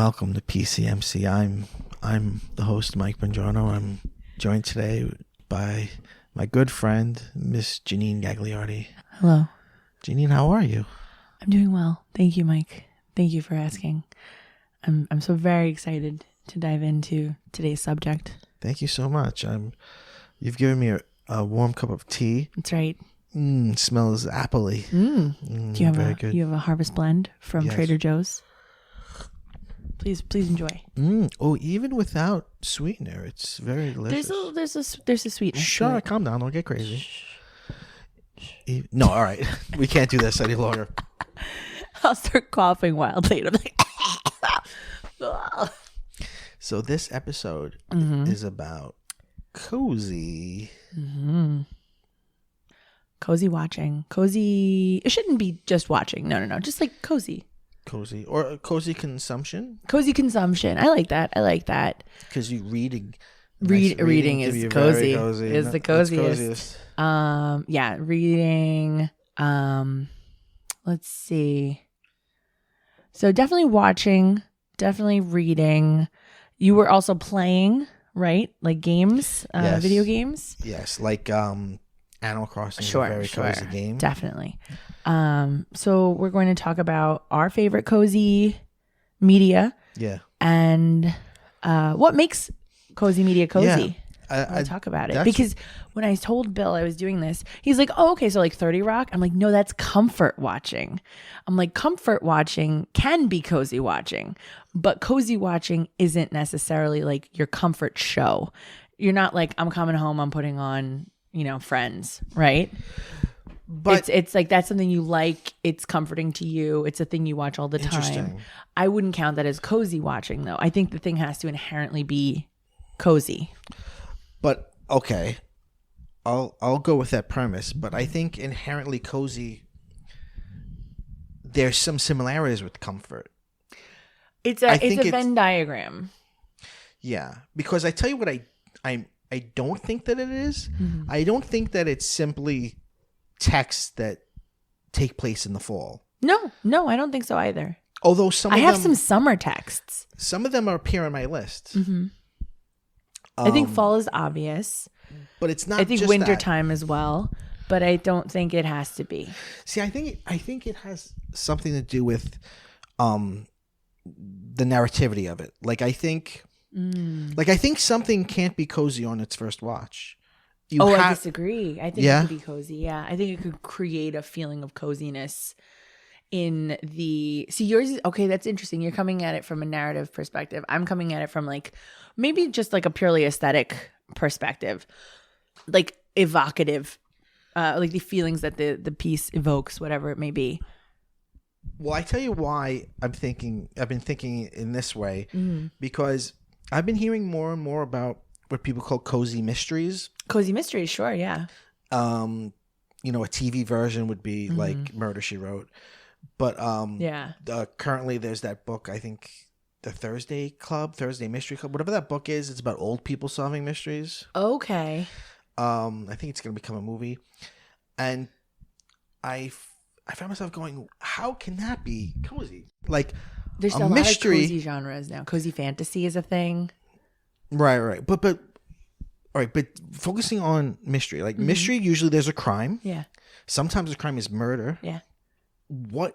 Welcome to PCMC. I'm the host, Mike Bongiorno. I'm joined today by my good friend, Miss Janine Gagliardi. Hello. Janine, how are you? I'm doing well. Thank you, Mike. Thank you for asking. I'm so very excited to dive into today's subject. Thank you so much. You've given me a warm cup of tea. That's right. Smells appley. Do you have good. You have a harvest blend from Yes. Trader Joe's? Please enjoy. Oh, even without sweetener, it's very delicious. There's a sweetness. Sure, to it. calm down. Don't get crazy. No, all right. We can't do this any longer. I'll start coughing wildly. And I'm like, So this episode is about cozy. Cozy watching. Cozy. It shouldn't be just watching. No. Just like cozy. Cozy or cozy consumption. Cozy consumption. I like that. Because you reading. Reading can is be cozy. very cozy. Is the It's coziest. Yeah, reading. Let's see. So definitely watching, definitely reading. You were also playing, right? Like games, Yes. video games. Yes, like Animal Crossing is a very cozy game. Definitely. So we're going to talk about our favorite cozy media Yeah. and what makes cozy media cozy. Yeah. I talk about it because when I told Bill I was doing this, he's like, "Oh, okay, so like 30 Rock." I'm like, "No, that's comfort watching." I'm like, "Comfort watching can be cozy watching, but cozy watching isn't necessarily like your comfort show. You're not like, I'm coming home, I'm putting on, Friends, right? But It's like that's something you like. It's comforting to you. It's a thing you watch all the time. Interesting. I wouldn't count that as cozy watching, though. I think the thing has to inherently be cozy. But okay, I'll go with that premise. But I think inherently cozy, there's some similarities with comfort. It's a Venn diagram. Yeah, because I tell you what, I don't think that it is. I don't think that it's simply texts that take place in the fall. No, I don't think so either. Although I have some summer texts. Some of them appear on my list. I think fall is obvious. But it's not. I think just wintertime as well. But I don't think it has to be. See, I think it has something to do with the narrativity of it. Like I think something can't be cozy on its first watch. I disagree. I think it could be cozy. Yeah, I think it could create a feeling of coziness in the. See, yours is okay. That's interesting. You're coming at it from a narrative perspective. I'm coming at it from like maybe just like a purely aesthetic perspective, like evocative, like the feelings that the piece evokes, whatever it may be. Well, I tell you why I've been thinking in this way, because I've been hearing more and more about what people call cozy mysteries. Cozy mysteries, sure, yeah. A TV version would be like Murder, She Wrote. But currently there's that book, I think the Thursday Mystery Club, whatever that book is, it's about old people solving mysteries. Okay. I think it's going to become a movie. And I found myself going, how can that be cozy? Like there's a mystery, lot of cozy genres now. Cozy fantasy is a thing. Right. But all right, but focusing on mystery, like mystery, usually there's a crime. Yeah. Sometimes the crime is murder. Yeah.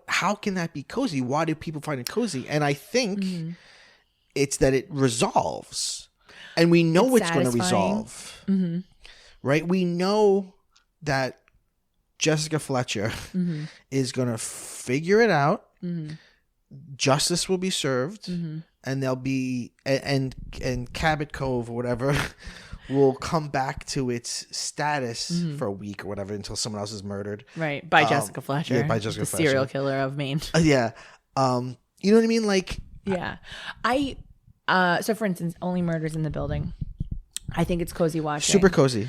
How can that be cozy? Why do people find it cozy? And I think it's that it resolves. And we know it's going to resolve. Right? We know that Jessica Fletcher is going to figure it out. Justice will be served. And there'll be and Cabot Cove or whatever will come back to its status for a week or whatever until someone else is murdered. Right. By Jessica Fletcher. Yeah, by Jessica Fletcher. Serial killer of Maine. Yeah. You know what I mean? Like, yeah. So for instance, Only Murders in the Building. I think it's cozy watching. Super cozy.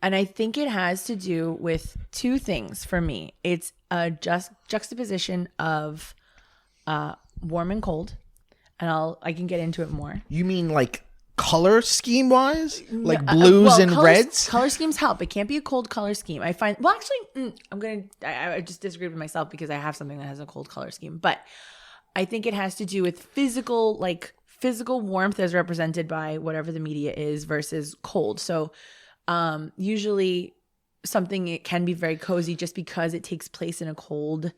And I think it has to do with two things for me. It's a juxtaposition of warm and cold. And I can get into it more. You mean like color scheme wise? Like blues and reds? Color schemes help. It can't be a cold color scheme. I find, I just disagreed with myself because I have something that has a cold color scheme. But I think it has to do with physical warmth as represented by whatever the media is versus cold. So usually something, it can be very cozy just because it takes place in a cold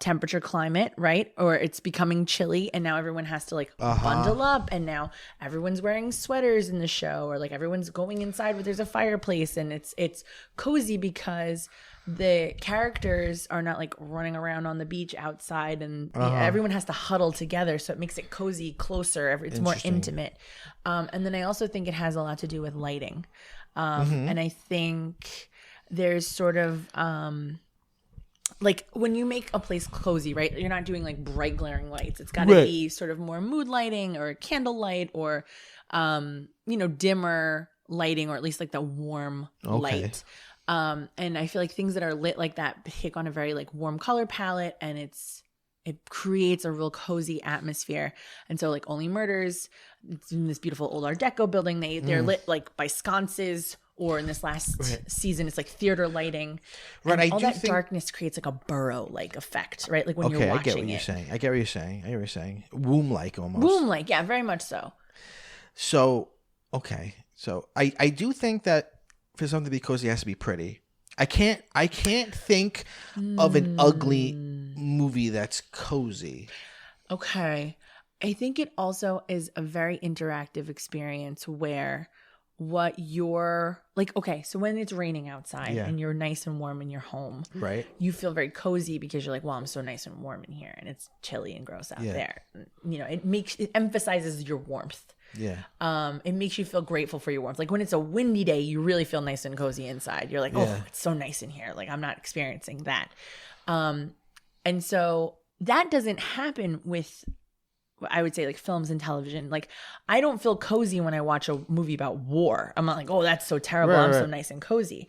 temperature climate, right? Or it's becoming chilly and now everyone has to like bundle up, and now everyone's wearing sweaters in the show, or like everyone's going inside where there's a fireplace, and it's cozy because the characters are not like running around on the beach outside, and everyone has to huddle together, so it makes it cozy, closer, it's more intimate. And then I also think it has a lot to do with lighting. And I think there's sort of like when you make a place cozy, right? You're not doing like bright glaring lights. It's got to be sort of more mood lighting or candlelight, or dimmer lighting, or at least like the warm light. And I feel like things that are lit like that pick on a very like warm color palette, and it creates a real cozy atmosphere. And so like Only Murders, it's in this beautiful old Art Deco building. They're lit like by sconces, or in this last season, it's like theater lighting. Right. And all that darkness creates like a burrow like effect, right? Like when you're watching it. I get what you're saying. Womb-like almost. Womb-like, yeah, very much so. So, okay. So I do think that for something to be cozy, it has to be pretty. I can't think of an ugly movie that's cozy. Okay. I think it also is a very interactive experience where what you're like, okay, so when it's raining outside and you're nice and warm in your home, right? You feel very cozy because you're like, well, I'm so nice and warm in here, and it's chilly and gross out there. It emphasizes your warmth. Yeah. It makes you feel grateful for your warmth. Like when it's a windy day, you really feel nice and cozy inside. You're like, oh, it's so nice in here. Like I'm not experiencing that. And so that doesn't happen with, I would say, like films and television. Like I don't feel cozy when I watch a movie about war. I'm not like, oh, that's so terrible. I'm so nice and cozy.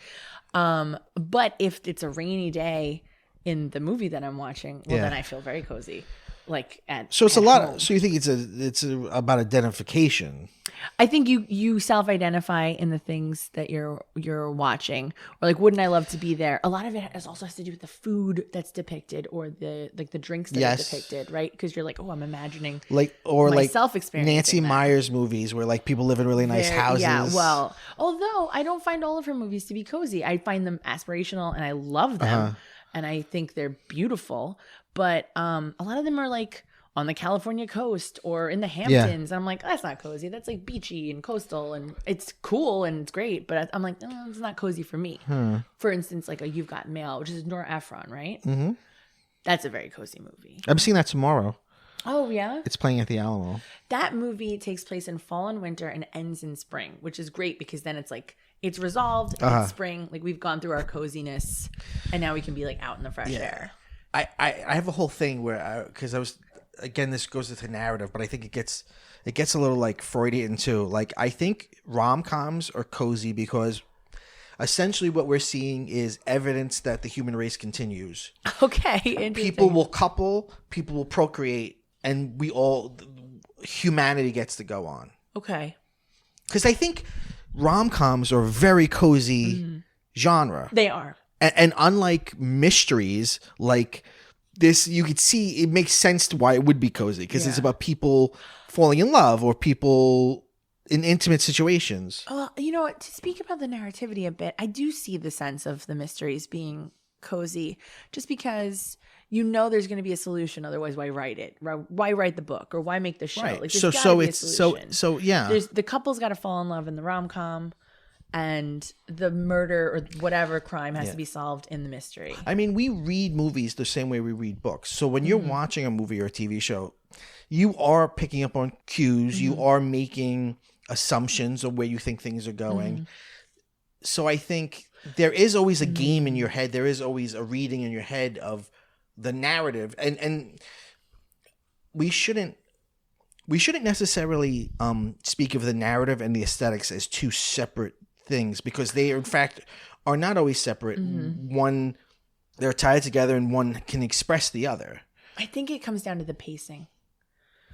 But if it's a rainy day in the movie that I'm watching, well, then I feel very cozy. Like so it's a lot home. So you think it's about identification? I think you self-identify in the things that you're watching, or like, wouldn't I love to be there? A lot of it also has to do with the food that's depicted, or the drinks that are depicted, right? Because you're like, oh, I'm imagining myself experiencing Nancy Meyers movies where like people live in really nice houses. Yeah, well, although I don't find all of her movies to be cozy, I find them aspirational and I love them, and I think they're beautiful. But a lot of them are like on the California coast or in the Hamptons. I'm like, that's not cozy. That's like beachy and coastal, and it's cool and it's great. But I'm like, no, it's not cozy for me. For instance, like You've Got Mail, which is Nora Ephron, right? Mm-hmm. That's a very cozy movie. I'm seeing that tomorrow. Oh, yeah? It's playing at the Alamo. That movie takes place in fall and winter and ends in spring, which is great because then it's like, it's resolved. It's spring. Like we've gone through our coziness, and now we can be like out in the fresh air. I have a whole thing where because I was, again, this goes into narrative, but I think it gets a little like Freudian too. Like I think rom-coms are cozy because essentially what we're seeing is evidence that the human race continues. Okay, interesting. People will couple, people will procreate, and humanity gets to go on. Okay. Because I think rom-coms are a very cozy genre. They are. And unlike mysteries, like this, you could see it makes sense to why it would be cozy, because it's about people falling in love or people in intimate situations. Well, to speak about the narrativity a bit, I do see the sense of the mysteries being cozy, just because there's going to be a solution. Otherwise, why write it? Why write the book, or why make the show? Right. Like, The couple's got to fall in love in the rom-com. And the murder or whatever crime has to be solved in the mystery. I mean, we read movies the same way we read books. So when you're watching a movie or a TV show, you are picking up on cues. You are making assumptions of where you think things are going. So I think there is always a game in your head. There is always a reading in your head of the narrative. And we shouldn't necessarily speak of the narrative and the aesthetics as two separate things, because they in fact are not always separate. One, they're tied together, and one can express the other. I think it comes down to the pacing.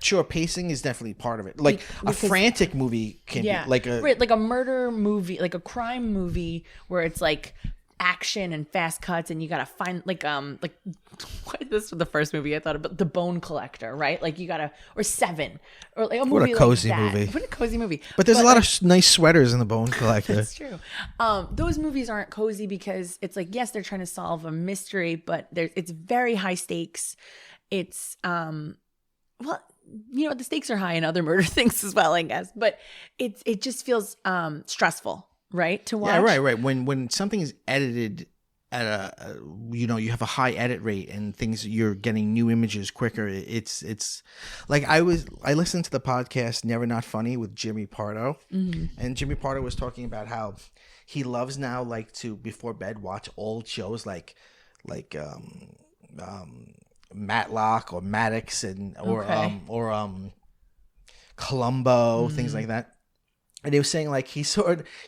Sure, pacing is definitely part of it. Like a frantic movie can be like a like a murder movie, like a crime movie where it's like action and fast cuts, and you gotta find like this was the first movie I thought about, The Bone Collector, right? Like you gotta, or Seven, or like a movie What a cozy like that. movie. What a cozy movie. But there's a lot of nice sweaters in The Bone Collector. That's true. Those movies aren't cozy because it's like, yes, they're trying to solve a mystery, but it's very high stakes. It's well, you know, the stakes are high in other murder things as well, I guess. But it just feels stressful, right? To watch. Yeah, right. When something is edited at a you know, you have a high edit rate and things, you're getting new images quicker. It's like I listened to the podcast Never Not Funny with Jimmy Pardo, and Jimmy Pardo was talking about how he loves now, like, to before bed watch old shows like Matlock or Maddox or Columbo, things like that. And he was saying, like, he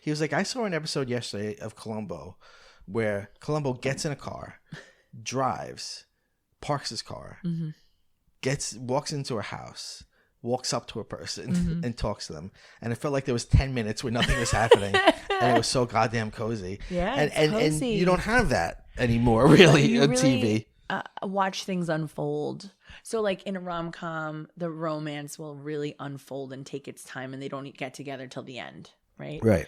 was like, I saw an episode yesterday of Columbo where Columbo gets in a car, drives, parks his car, walks into a house, walks up to a person and talks to them. And it felt like there was 10 minutes where nothing was happening. And it was so goddamn cozy. Yeah, and cozy. And you don't have that anymore, really, on really, TV. Watch things unfold. So like in a rom-com, the romance will really unfold and take its time, and they don't get together till the end, right? Right.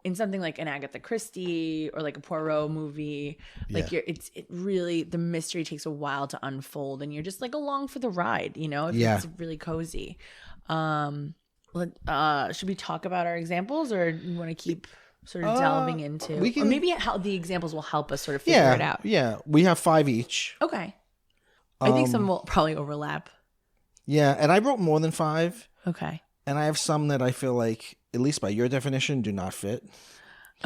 In something like an Agatha Christie or like a Poirot movie, like it really, the mystery takes a while to unfold, and you're just like along for the ride, you know? It's really cozy. Should we talk about our examples, or you want to keep sort of delving into, or maybe how the examples will help us sort of figure it out? Yeah, we have 5 each. Okay. I think some will probably overlap. Yeah, and I wrote more than 5. Okay. And I have some that I feel like, at least by your definition, do not fit.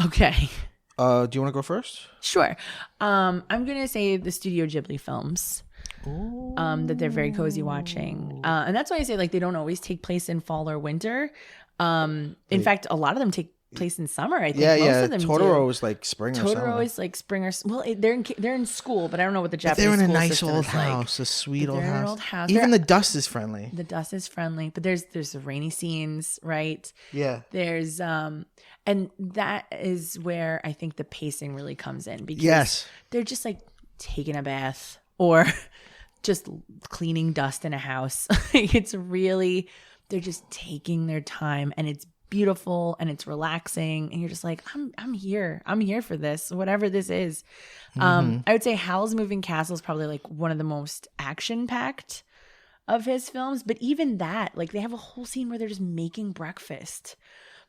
Okay. Do you want to go first? Sure. I'm going to say the Studio Ghibli films. That they're very cozy watching. And that's why I say, like, they don't always take place in fall or winter. In fact, a lot of them take place in summer. I think most of them Totoro do. is like spring or summer. Totoro is like spring or well, they're in school, but I don't know what the Japanese school system is like. They're in a nice old house, a sweet old They're in an house. old house. Even the dust is friendly. The dust is friendly, but there's the rainy scenes, right? Yeah. There's and that is where I think the pacing really comes in, because they're just like taking a bath or just cleaning dust in a house. It's really, they're just taking their time, and it's beautiful and it's relaxing, and you're just like, I'm here for this, whatever this is. I would say Howl's Moving Castle is probably like one of the most action packed of his films, but even that, like, they have a whole scene where they're just making breakfast,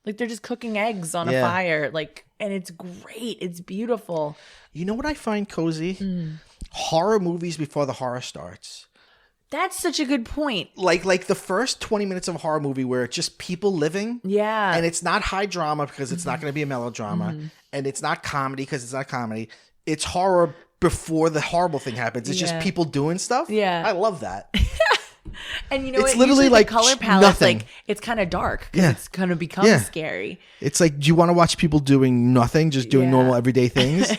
like they're just cooking eggs on a fire, like, and it's great, it's beautiful. You know what I find cozy? Horror movies before the horror starts. That's such a good point. Like the first 20 minutes of a horror movie where it's just people living. Yeah. And it's not high drama because it's not going to be a melodrama. And it's not comedy because it's not comedy. It's horror before the horrible thing happens. It's just people doing stuff. Yeah. I love that. And you know, it's literally like the color palette, nothing. like, it's kind of dark because it's going to become scary. It's like, do you want to watch people doing nothing, just doing normal everyday things?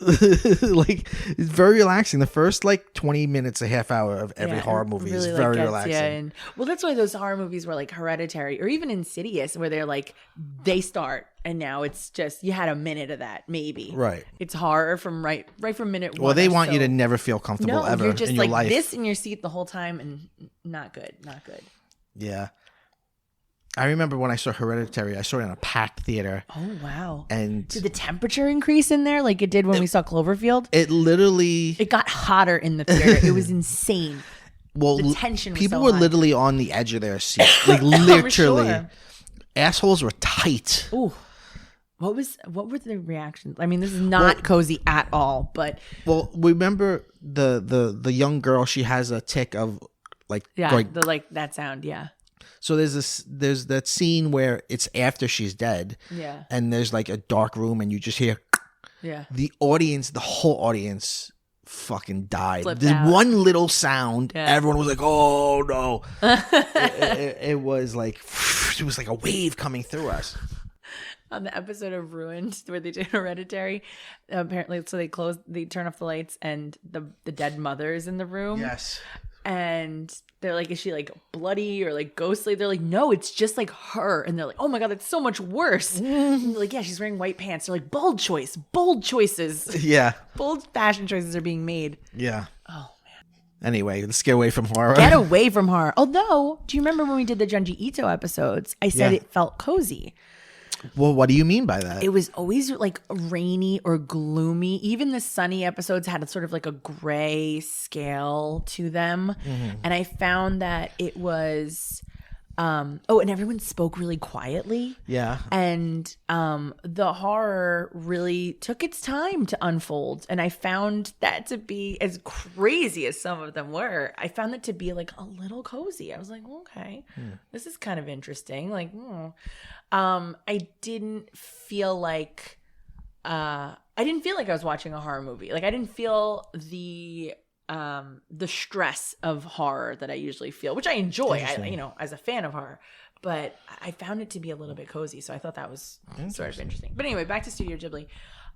Like, it's very relaxing. The first like 20 minutes, a half hour of every horror movie really, is very relaxing. And, well, that's why those horror movies were like Hereditary or even Insidious, where they're like, they start and now it's just, you had a minute of that, maybe. Right. It's horror from right from minute 1. Well, they want you to never feel comfortable ever you're just in your like life. This in your seat the whole time, and not good. Yeah. I remember when I saw Hereditary, I saw it in a packed theater. Oh, wow. And did the temperature increase in there like it did when we saw Cloverfield? It got hotter in the theater. It was insane. Well, the tension was people so were high. Literally on the edge of their seat. Like, literally. Sure. Assholes were tight. Ooh. What were the reactions? I mean, this is not cozy at all, but remember the young girl, she has a tick of like that sound, So there's that scene where it's after she's dead. Yeah. And there's like a dark room and you just hear the whole audience fucking died. There's one little sound. Everyone was like, "Oh no." it was like a wave coming through us. On the episode of Ruined where they did Hereditary, apparently, so they turn off the lights and the dead mother is in the room. Yes. And they're like, is she like bloody or like ghostly? They're like, no, it's just like her. And they're like, oh my God, that's so much worse. And they're like, yeah, she's wearing white pants. They're like, bold choices. Yeah. Bold fashion choices are being made. Yeah. Oh, Anyway, let's get away from horror. get away from horror. Although, do you remember when we did the Junji Ito episodes? I said it felt cozy. Well, what do you mean by that? It was always like rainy or gloomy. Even the sunny episodes had a sort of like a gray scale to them. And I found that it was and everyone spoke really quietly. Yeah. And the horror really took its time to unfold. And I found that to be, as crazy as some of them were, I found it to be like a little cozy. I was like, okay, this is kind of interesting. Like, I didn't feel like I was watching a horror movie. Like I didn't feel the stress of horror that I usually feel, which I enjoy, as a fan of horror, but I found it to be a little bit cozy. So I thought that was sort of interesting. But anyway, back to Studio Ghibli.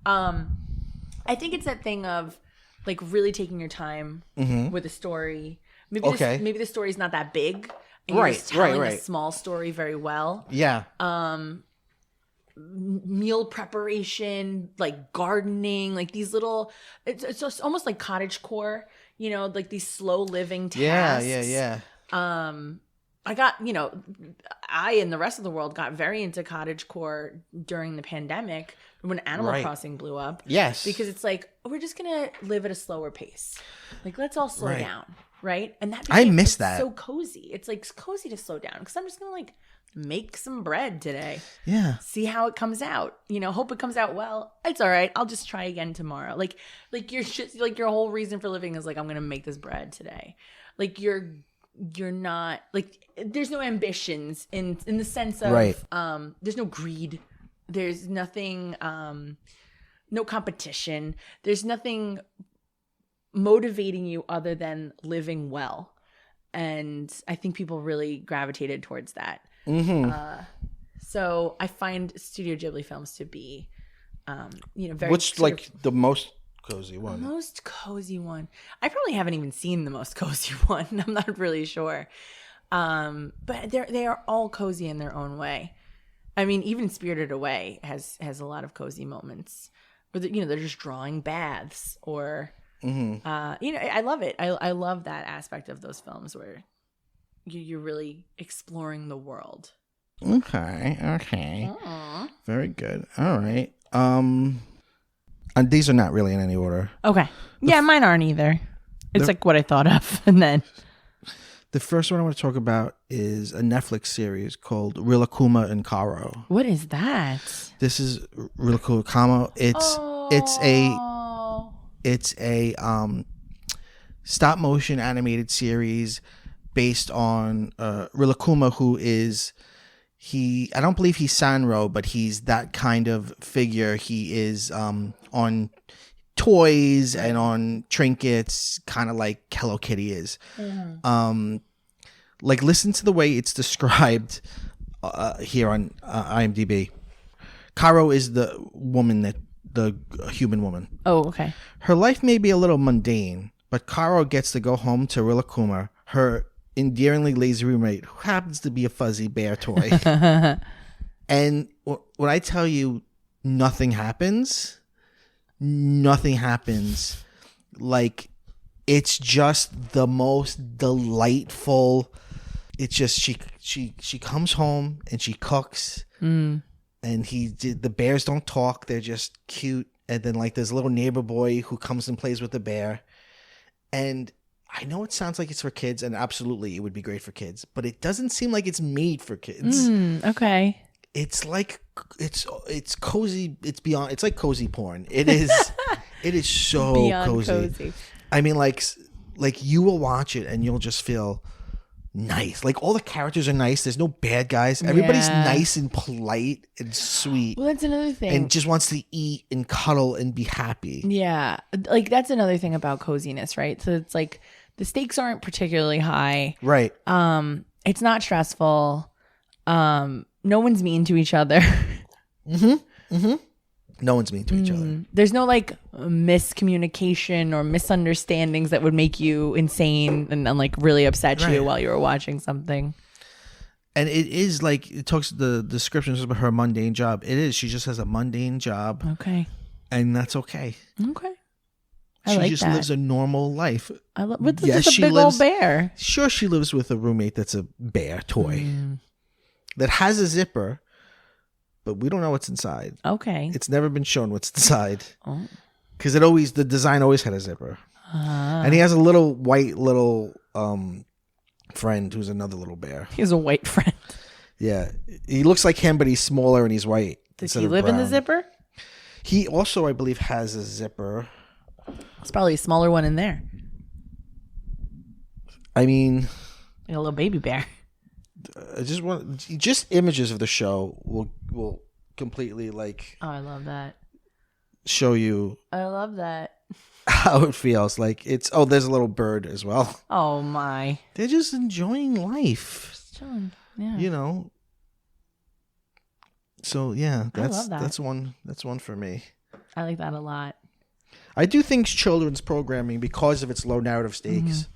I think it's that thing of like really taking your time with a story. Maybe the story's not that big. And you're just telling a small story very well. Yeah. Meal preparation, like gardening, like these little, it's just almost like cottagecore, like these slow living tasks. Yeah. I got, I and the rest of the world got very into cottagecore during the pandemic when Animal Crossing blew up. Yes. Because it's like, we're just going to live at a slower pace. Like, let's all slow down. Right. And that I miss that. So cozy. It's like cozy to slow down because I'm just going to like make some bread today. Yeah. See how it comes out. Hope it comes out well. It's all right. I'll just try again tomorrow. Like your whole reason for living is like, I'm going to make this bread today. Like you're not like, there's no ambitions in the sense of, there's no greed. There's nothing, no competition. There's nothing motivating you other than living well. And I think people really gravitated towards that. So I find Studio Ghibli films to be, very. What's like the most cozy one? The most cozy one. I probably haven't even seen the most cozy one. I'm not really sure. But they are all cozy in their own way. I mean, even Spirited Away has a lot of cozy moments where they're just drawing baths or. I love it. I love that aspect of those films where you're really exploring the world. Okay. Aww. Very good. All right. And these are not really in any order. Okay. Yeah, mine aren't either. It's like what I thought of, and then the first one I want to talk about is a Netflix series called Rilakuma and Karo. What is that? This is Rilakuma Kamo. It's a stop motion animated series based on Rilakuma, who is I don't believe he's Sanro, but he's that kind of figure. He is on toys and on trinkets, kind of like Hello Kitty is. Like listen to the way it's described here on IMDb. Karo is the woman the human woman. Oh, okay. Her life may be a little mundane, but Karo gets to go home to Rilakuma, her endearingly lazy roommate, who happens to be a fuzzy bear toy. And when I tell you nothing happens, like it's just the most delightful. It's just she comes home and she cooks. And the bears don't talk. They're just cute. And then like there's a little neighbor boy who comes and plays with the bear. And I know it sounds like it's for kids, and absolutely it would be great for kids, but it doesn't seem like it's made for kids. Okay. It's like it's cozy. It's like cozy porn. It is it is so Beyond cozy. I mean like you will watch it and you'll just feel nice. Like all the characters are nice. There's no bad guys. Everybody's nice and polite and sweet. Well, that's another thing. And just wants to eat and cuddle and be happy. Yeah. Like that's another thing about coziness, right? So it's like the stakes aren't particularly high. Right. It's not stressful. No one's mean to each other. No one's mean to each other. There's no like miscommunication or misunderstandings that would make you insane and like really upset you while you were watching something. And it is like, it talks, the description is about her mundane job. It is. She just has a mundane job. Okay. And that's okay. Okay. She just lives a normal life. I love. But yes, just a big old bear. Sure, she lives with a roommate that's a bear toy that has a zipper, but we don't know what's inside. Okay. It's never been shown what's inside. Oh. Because the design always had a zipper. And he has a little white friend who's another little bear. He has a white friend. Yeah. He looks like him, but he's smaller and he's white. Does he live in the zipper? He also, I believe, has a zipper. It's probably a smaller one in there. I mean, like a little baby bear. Just images of the show will completely like. Oh, I love that. Show you. I love that. How it feels like there's a little bird as well. Oh my! They're just enjoying life. Just chilling. Yeah. You know. So yeah, I love that. that's one for me. I like that a lot. I do think children's programming, because of its low narrative stakes,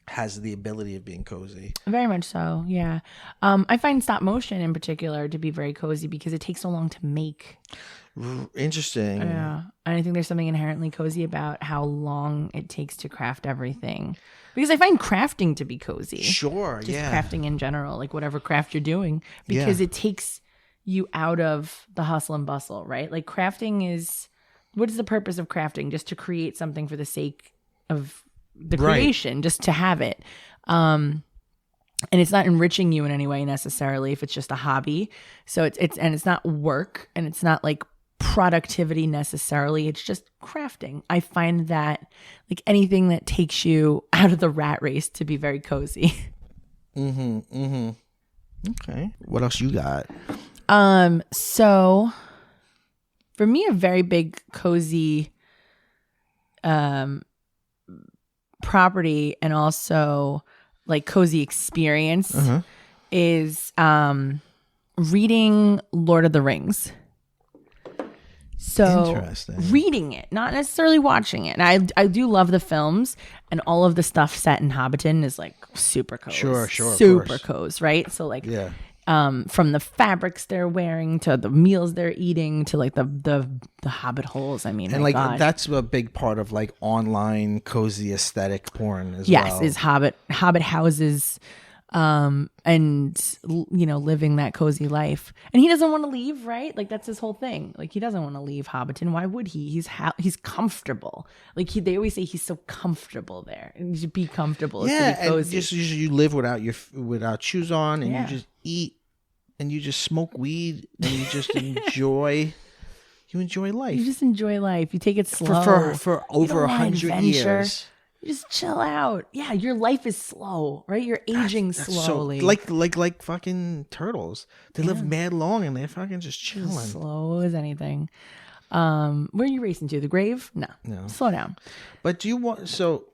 has the ability of being cozy. Very much so, yeah. I find stop motion in particular to be very cozy because it takes so long to make. Interesting. Yeah. And I think there's something inherently cozy about how long it takes to craft everything. Because I find crafting to be cozy. Sure, just crafting in general, like whatever craft you're doing. Because it takes you out of the hustle and bustle, right? Like crafting is... What is the purpose of crafting? Just to create something for the sake of the creation, just to have it. And it's not enriching you in any way necessarily if it's just a hobby. So it's not work and it's not like productivity necessarily. It's just crafting. I find that like anything that takes you out of the rat race to be very cozy. Okay. What else you got? So for me, a very big cozy property and also like cozy experience is reading Lord of the Rings. So reading it, not necessarily watching it. And I do love the films, and all of the stuff set in Hobbiton is like super cozy. Sure. Super cozy, right? So like from the fabrics they're wearing to the meals they're eating to like the hobbit holes. I mean, and like that's a big part of like online cozy aesthetic porn as well. Yes, is hobbit houses, and you know, living that cozy life. And he doesn't want to leave, right? Like that's his whole thing. Like he doesn't want to leave Hobbiton. Why would he? He's comfortable. Like they always say he's so comfortable there, and you should be comfortable. Yeah, to be cozy. And just you live without shoes on, and you just eat, and you just smoke weed, and you just enjoy. You enjoy life. You just enjoy life. You take it slow for over 100 years. You just chill out. Yeah, your life is slow, right? You're aging slowly. So, like fucking turtles. They live mad long and they're fucking just chilling. As slow as anything. Where are you racing to? The grave? No. Slow down. But do you want... So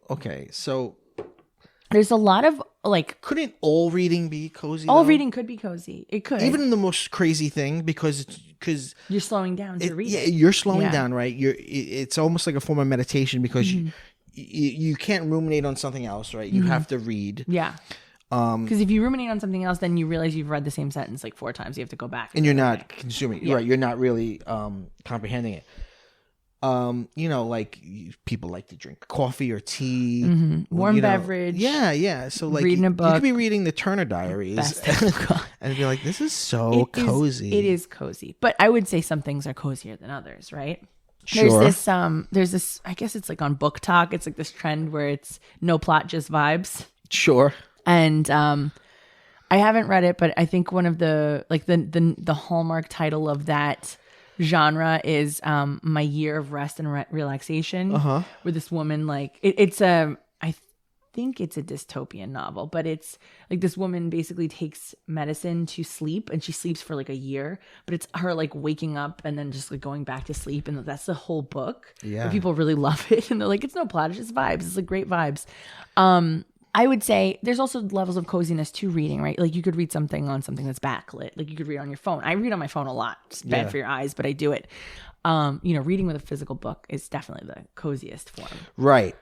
there's a lot of like... Couldn't all reading be cozy? All reading could be cozy. It could. Even the most crazy thing, because you're slowing down to read. Yeah, you're slowing down, right? It's almost like a form of meditation because you can't ruminate on something else, right? You have to read. Yeah. Because if you ruminate on something else, then you realize you've read the same sentence like 4 times. You have to go back. And you're not consuming. Yeah. Right. You're not really comprehending it. You know, like people like to drink coffee or tea. Warm beverage. Yeah. So like reading a book. You could be reading the Turner Diaries and be like, this is so cozy. It is cozy. But I would say some things are cozier than others, right? Sure. There's this, I guess it's like on Book Talk, it's like this trend where it's no plot, just vibes. Sure. And I haven't read it, but I think one of the like the hallmark title of that genre is My Year of Rest and Relaxation, where this woman like I think it's a dystopian novel, but it's like this woman basically takes medicine to sleep, and she sleeps for like a year, but it's her like waking up and then just like going back to sleep, and that's the whole book. Yeah, and people really love it, and they're like, it's no plot, it's just vibes. It's like great vibes. I would say there's also levels of coziness to reading, right? Like you could read something on something that's backlit. Like you could read on your phone. I read on my phone a lot. It's bad for your eyes, but I do it. Reading with a physical book is definitely the coziest form. Right.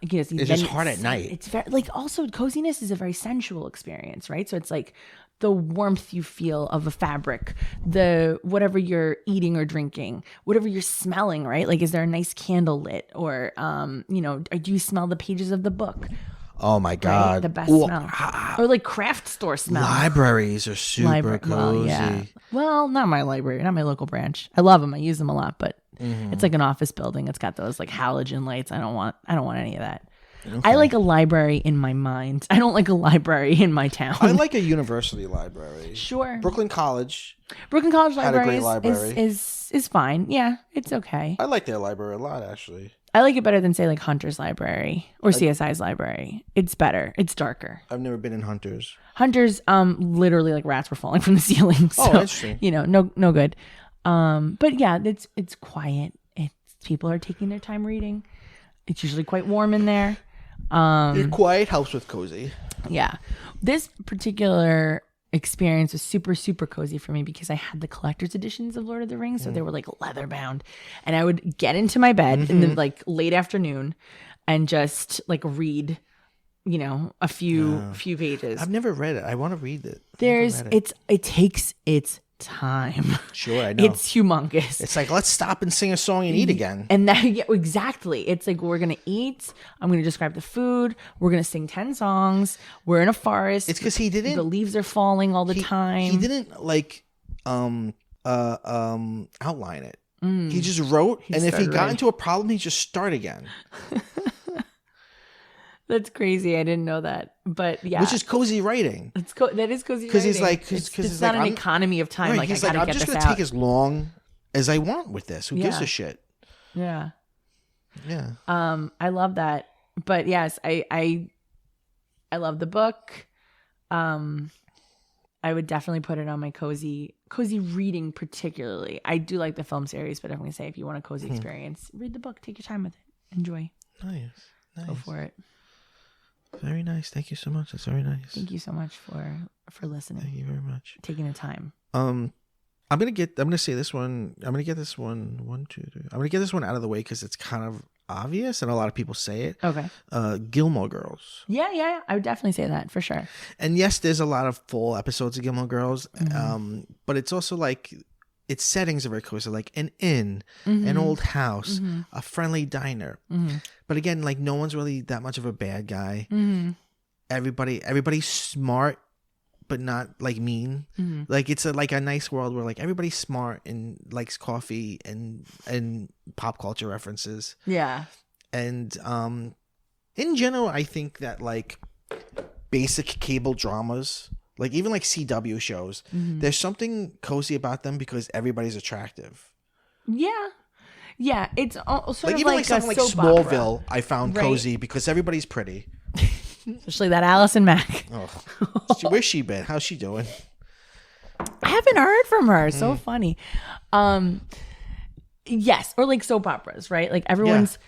It's just hard at night. It's very also coziness is a very sensual experience, right? So it's like the warmth you feel of a fabric, the whatever you're eating or drinking, whatever you're smelling, right? Like, is there a nice candle lit, or do you smell the pages of the book? Oh my God. Right? The best smell. Or like craft store smell. Libraries are super cozy. Well, yeah. Well, not my library, not my local branch. I love them. I use them a lot, but it's like an office building. It's got those like halogen lights. I don't want any of that. Okay. I like a library in my mind. I don't like a library in my town. I like a university library. Sure. Brooklyn College Library, library. Is fine. Yeah, it's okay. I like their library a lot, actually. I like it better than, say, like Hunter's library or CSI's library. It's better. It's darker. I've never been in Hunter's. Hunter's, literally like rats were falling from the ceiling. So, interesting. No good. But yeah, it's quiet. People are taking their time reading. It's usually quite warm in there. Quiet helps with cozy. Yeah. This particular experience was super, super cozy for me because I had the collector's editions of Lord of the Rings. So they were like leather bound. And I would get into my bed in the like late afternoon and just like read, a few pages. I've never read it. I want to read it. It takes its time. Sure, I know. It's humongous. It's like, let's stop and sing a song and eat again. And that, yeah, exactly. It's like, we're going to eat. I'm going to describe the food. We're going to sing 10 songs. We're in a forest. It's because he didn't. The leaves are falling all the time. He didn't like outline it. He just wrote, and if he got into a problem, he just start again. That's crazy. I didn't know that. But yeah. Which is cozy writing. That is cozy writing. Because he's like, it's not an economy of time. Right, like, he's I gotta I'm get just this going to out. take as long as I want with this. Who gives a shit? Yeah. Yeah. I love that. But yes, I love the book. I would definitely put it on my cozy reading particularly. I do like the film series, but I'm going to say if you want a cozy experience, read the book. Take your time with it. Enjoy. Nice. Go for it. Very nice. Thank you so much. That's very nice. Thank you so much for listening. Thank you very much. Taking the time. I'm gonna say this one. I'm gonna get this one. I'm gonna get this one out of the way because it's kind of obvious and a lot of people say it. Okay. Gilmore Girls. Yeah. I would definitely say that for sure. And yes, there's a lot of full episodes of Gilmore Girls. But it's also like its settings are very cozy, like an inn, an old house, a friendly diner. But again, like no one's really that much of a bad guy. Everybody's smart, but not like mean. Like it's like a nice world where like everybody's smart and likes coffee and pop culture references. Yeah. And in general, I think that like basic cable dramas, like even like CW shows, there's something cozy about them because everybody's attractive. Yeah, it's sort of even like something like Smallville. Opera. I found cozy because everybody's pretty, especially that Allison Mack. Where's she been? How's she doing? I haven't heard from her. So funny. Yes, or like soap operas, right? Like everyone's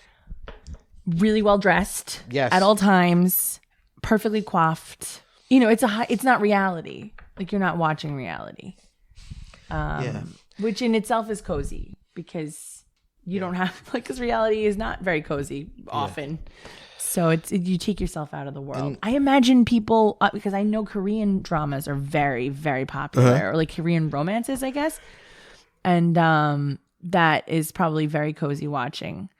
really well dressed. Yes. At all times, perfectly coiffed. It's not reality. Like you're not watching reality. Which in itself is cozy because you don't have because reality is not very cozy often. So you take yourself out of the world. I imagine people because I know Korean dramas are very, very popular or like Korean romances, I guess. And that is probably very cozy watching.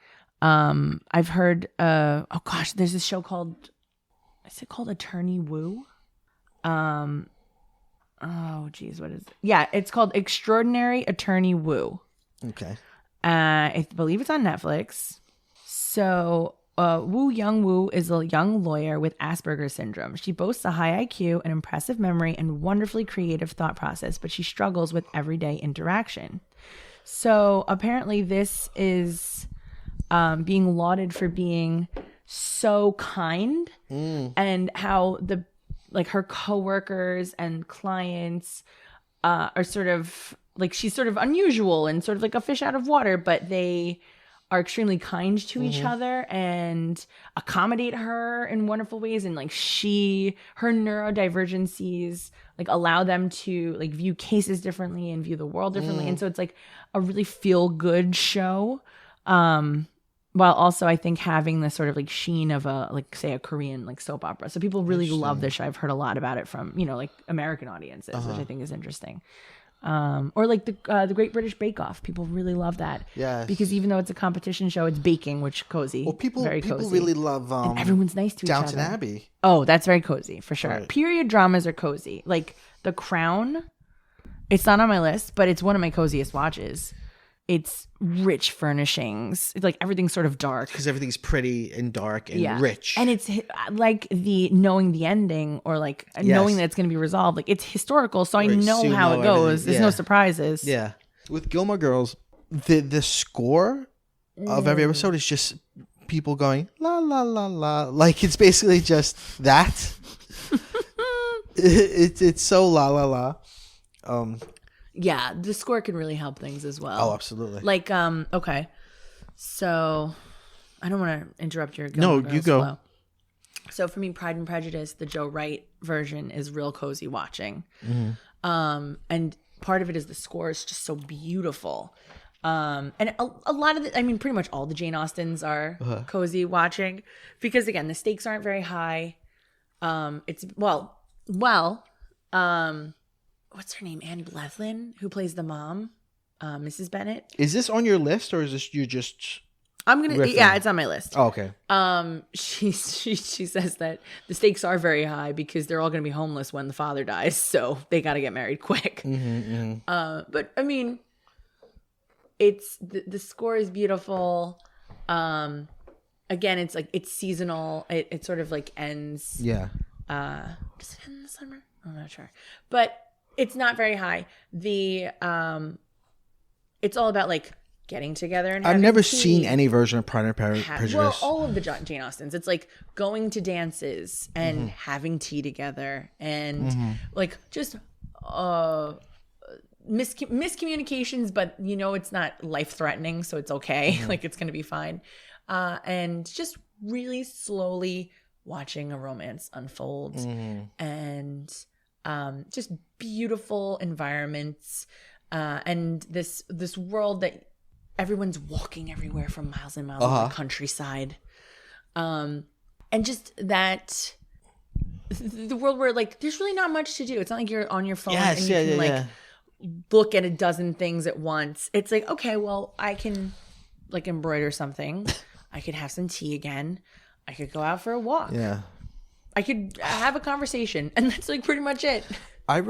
I've heard there's this show called Attorney Woo? Oh geez, what is it? Yeah, it's called Extraordinary Attorney Woo. Okay. I believe it's on Netflix. So Woo Young-woo is a young lawyer with Asperger's syndrome. She boasts a high IQ, an impressive memory, and wonderfully creative thought process, but she struggles with everyday interaction. So apparently this is being lauded for being so kind and how her coworkers and clients are sort of like she's sort of unusual and sort of like a fish out of water, but they are extremely kind to each other and accommodate her in wonderful ways. And like her neurodivergencies like allow them to like view cases differently and view the world differently. And so it's like a really feel good show. While also I think having the sort of like sheen of a like say a Korean like soap opera. So people really love this show. I've heard a lot about it from, you know, like American audiences, which I think is interesting. Or like the Great British Bake Off. People really love that. Yeah. Because even though it's a competition show, it's baking, which cozy. Well, people cozy. really love and everyone's nice to Downton each other. Abbey. Oh, that's very cozy for sure. Right. Period dramas are cozy. Like The Crown, it's not on my list, but it's one of my coziest watches. It's rich furnishings. It's like everything's sort of dark. Because everything's pretty and dark and rich. And it's like knowing the ending or like knowing that it's going to be resolved. Like it's historical, so I know how it goes. There's no surprises. Yeah. With Gilmore Girls, the score of every episode is just people going la la la la. Like it's basically just that. It's so la la la. Yeah, the score can really help things as well. Oh, absolutely. Like, okay. So, I don't want to interrupt your Gilmore Girls you go. flow. So, for me, Pride and Prejudice, the Joe Wright version is real cozy watching. And part of it is the score is just so beautiful. And a lot of pretty much all the Jane Austens are cozy watching because, again, the stakes aren't very high. It's, what's her name? Annie Blethlin, who plays the mom, Mrs. Bennett. Is this on your list or is this you just? I'm gonna. riffing? Yeah, it's on my list. Oh, okay. She says that the stakes are very high because they're all gonna be homeless when the father dies, so they got to get married quick. But I mean, it's the score is beautiful. Again, it's like it's seasonal. It sort of like ends. Yeah. Does it end in the summer? I'm not sure, but. It's not very high. It's all about like getting together and I've having never tea. seen any version of Pride and Prejudice. Well, all of the Jane Austens. It's like going to dances and having tea together and like just miscommunications, but you know it's not life threatening, so it's okay. Like it's gonna be fine. And just really slowly watching a romance unfold and. Just beautiful environments and this world that everyone's walking everywhere from miles and miles of the countryside and just that the world where like there's really not much to do. It's not like you're on your phone and you can look at a dozen things at once. It's like, okay, well, I can like embroider something. I could have some tea again. I could go out for a walk. Yeah. I could have a conversation, and that's like pretty much it. I've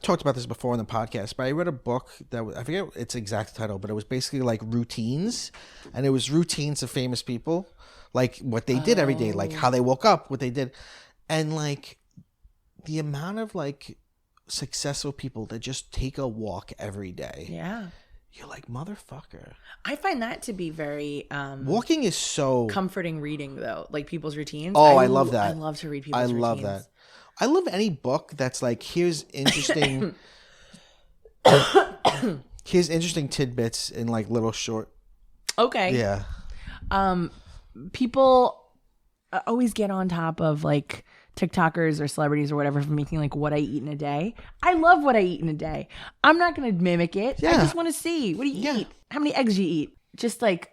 talked about this before on the podcast, but I read a book that I forget its exact title, but it was basically like routines, and it was routines of famous people, like what they did every day, like how they woke up, what they did, and like the amount of like successful people that just take a walk every day. Yeah. You're like, motherfucker. I find that to be very walking is so comforting reading though, like people's routines. Oh, I love that. I love to read people's routines. I love that. I love any book that's like, here's interesting here's interesting tidbits in like little short. Okay. Yeah. People always get on top of like TikTokers or celebrities or whatever for making like what I eat in a day. I love what I eat in a day. I'm not going to mimic it. Yeah. I just want to see. What do you eat? How many eggs do you eat? Just like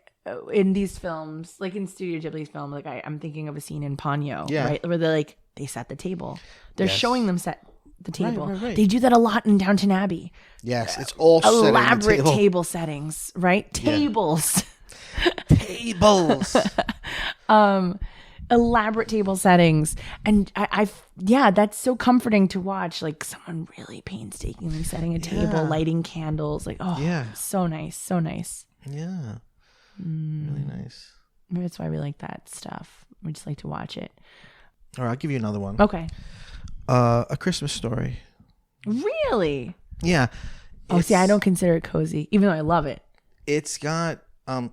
in these films, like in Studio Ghibli's film, like I'm thinking of a scene in Ponyo, right? Where they're like, they set the table. They're showing them set the table. Right. They do that a lot in Downton Abbey. Yes, it's all elaborate table settings, right? Tables. Tables. Elaborate table settings, and I that's so comforting to watch, like someone really painstakingly setting a table, lighting candles, like so nice. Really nice. Maybe that's why we like that stuff. We just like to watch it. All right, I'll give you another one. Okay. A Christmas Story. Really? Yeah. Oh, see, I don't consider it cozy, even though I love it. It's got on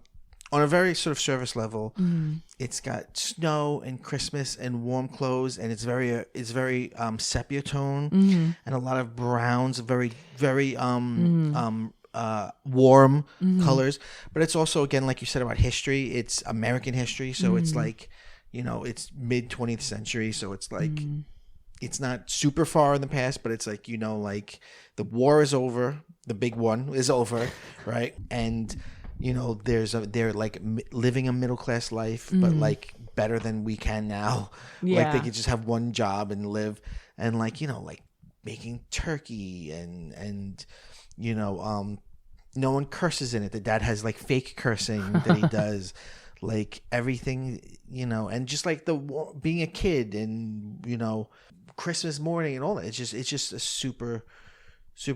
a very sort of service level. It's got snow and Christmas and warm clothes, and it's very sepia tone and a lot of browns, very warm colors, but it's also, again, like you said about history, it's American history, so it's like, it's mid 20th century, so it's like it's not super far in the past, but it's like, like the war is over, the big one is over, right? And they're like living a middle class life, but like better than we can now. Like they could just have one job and live, and like like making turkey and no one curses in it. The dad has like fake cursing that he does, like everything, and just like being a kid and Christmas morning and all that. It's just a super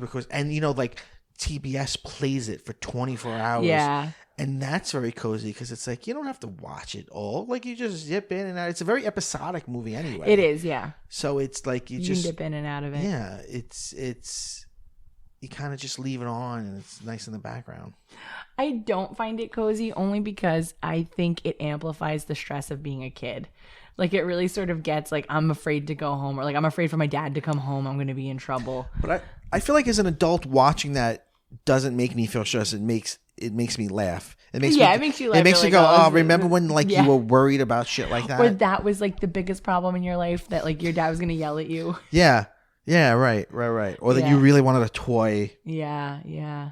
cool. And like TBS plays it for 24 hours. Yeah. And that's very cozy because it's like you don't have to watch it all. Like you just dip in and out. It's a very episodic movie anyway. It is, yeah. So it's like you just can dip in and out of it. Yeah, it's you kind of just leave it on and it's nice in the background. I don't find it cozy only because I think it amplifies the stress of being a kid. Like it really sort of gets like, I'm afraid to go home, or like I'm afraid for my dad to come home. I'm going to be in trouble. But I feel like as an adult watching that doesn't make me feel stressed. It makes me laugh. It makes it makes you laugh. It makes you go, remember when like you were worried about shit like that? Or that was like the biggest problem in your life, that like your dad was going to yell at you. Yeah. Yeah, right. Or that you really wanted a toy. Yeah.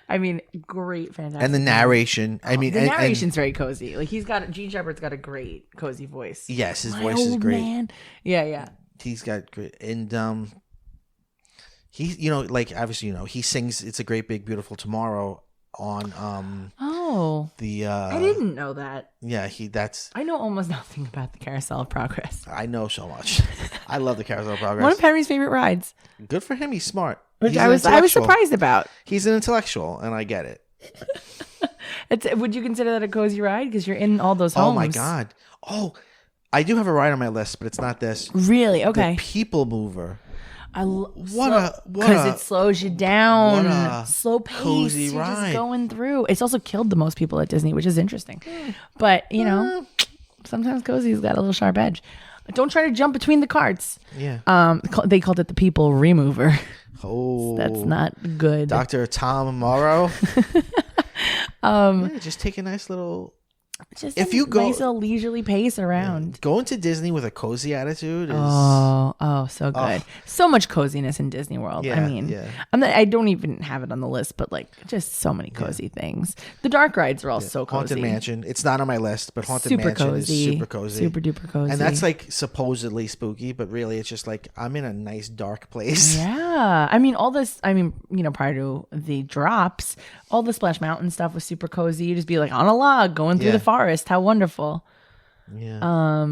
I mean, great, fantastic. And the narration. The narration's very cozy. Like Gene Shepard's got a great cozy voice. Yes, his voice is great. Man. Yeah. He's got great, and he's like obviously he sings "It's a Great Big Beautiful Tomorrow" on I didn't know that. Yeah, I know almost nothing about the Carousel of Progress. I know so much. I love the Carousel of Progress. One of Henry's favorite rides. Good for him. He's smart. Which I was surprised about. He's an intellectual, and I get it. Would you consider that a cozy ride? Because you're in all those homes. Oh my God. Oh, I do have a ride on my list, but it's not this. Really? Okay. The People Mover. Because it slows you down. What a slow pace. Cozy You're ride. Just going through. It's also killed the most people at Disney, which is interesting. But sometimes cozy's got a little sharp edge. Don't try to jump between the carts. Yeah. They called it the People Remover. Oh, so that's not good. Dr. Tom Morrow. Just take a nice little. Just nice little leisurely pace around. Going to Disney with a cozy attitude is so good. So much coziness in Disney World. Yeah, I mean, I don't even have it on the list, but like just so many cozy things. The dark rides are all so cozy. Haunted Mansion. It's not on my list, but Haunted super Mansion cozy. is super cozy. Super duper cozy. And that's like supposedly spooky, but really it's just like I'm in a nice dark place. Yeah. Prior to the drops, all the Splash Mountain stuff was super cozy. You just be like on a log going through the forest. How wonderful. Yeah.